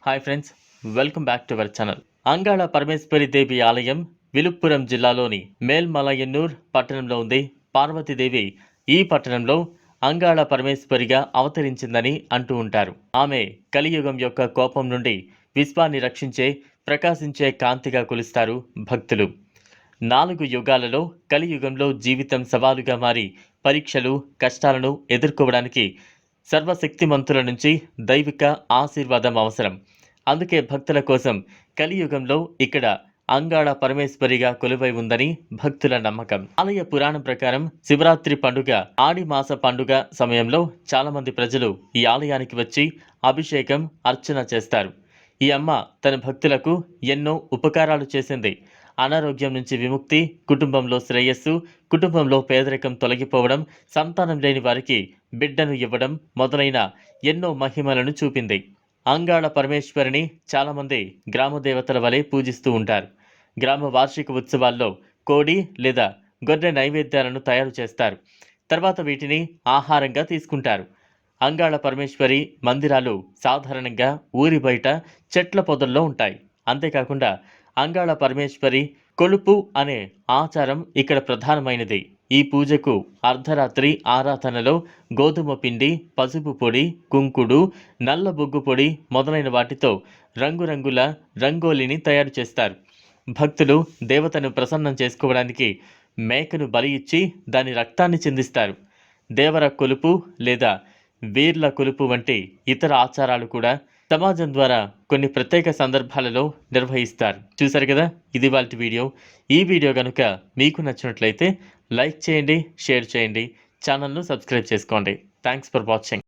Hi friends, welcome back to our channel. Angala Parameshwari Devi ఆలయం విలుప్పురం జిల్లాలోని మేల్మలయన్నూర్ పట్టణంలో ఉంది. పార్వతీదేవి ఈ పట్టణంలో అంగాళ పరమేశ్వరిగా అవతరించిందని అంటూ ఉంటారు. ఆమె కలియుగం యొక్క కోపం నుండి విశ్వాన్ని రక్షించే ప్రకాశించే కాంతిగా కొలుస్తారు భక్తులు. 4 యుగాలలో కలియుగంలో జీవితం సవాలుగా మారి పరీక్షలు, కష్టాలను ఎదుర్కోవడానికి సర్వశక్తిమంతుల నుంచి దైవిక ఆశీర్వాదం అవసరం. అందుకే భక్తుల కోసం కలియుగంలో ఇక్కడ అంగాళ పరమేశ్వరిగా కొలువై ఉందని భక్తుల నమ్మకం. ఆలయ పురాణం ప్రకారం శివరాత్రి పండుగ, ఆడి మాస పండుగ సమయంలో చాలా మంది ప్రజలు ఈ ఆలయానికి వచ్చి అభిషేకం, అర్చన చేస్తారు. ఈ అమ్మ తన భక్తులకు ఎన్నో ఉపకారాలు చేసింది. అనారోగ్యం నుంచి విముక్తి, కుటుంబంలో శ్రేయస్సు, కుటుంబంలో పేదరికం తొలగిపోవడం, సంతానం లేని వారికి బిడ్డను ఇవ్వడం మొదలైన ఎన్నో మహిమలను చూపింది. అంగాళ పరమేశ్వరిని చాలామంది గ్రామ దేవతల వలె పూజిస్తూ ఉంటారు. గ్రామ వార్షిక ఉత్సవాల్లో కోడి లేదా గొర్రె నైవేద్యాలను తయారు చేస్తారు. తర్వాత వీటిని ఆహారంగా తీసుకుంటారు. అంగాళ పరమేశ్వరి మందిరాలు సాధారణంగా ఊరి బయట చెట్ల పొదల్లో ఉంటాయి. అంతేకాకుండా అంగాళ పరమేశ్వరి కొలుపు అనే ఆచారం ఇక్కడ ప్రధానమైనది. ఈ పూజకు అర్ధరాత్రి ఆరాధనలో గోధుమ పిండి, పసుపు పొడి, కుంకుడు, నల్ల బొగ్గు పొడి మొదలైన వాటితో రంగురంగుల రంగోలిని తయారు చేస్తారు. భక్తులు దేవతను ప్రసన్నం చేసుకోవడానికి మేకను బలి ఇచ్చి దాని రక్తాన్ని చిందిస్తారు. దేవర కొలుపు లేదా వీర్ల కొలుపు వంటి ఇతర ఆచారాలు కూడా సమాజం ద్వారా కొన్ని ప్రత్యేక సందర్భాలలో నిర్వహిస్తారు. చూశారు కదా, ఇది వాళ్ళ వీడియో. ఈ వీడియో కనుక మీకు నచ్చినట్లయితే లైక్ చేయండి, షేర్ చేయండి, ఛానల్ను సబ్స్క్రైబ్ చేసుకోండి. Thanks for watching.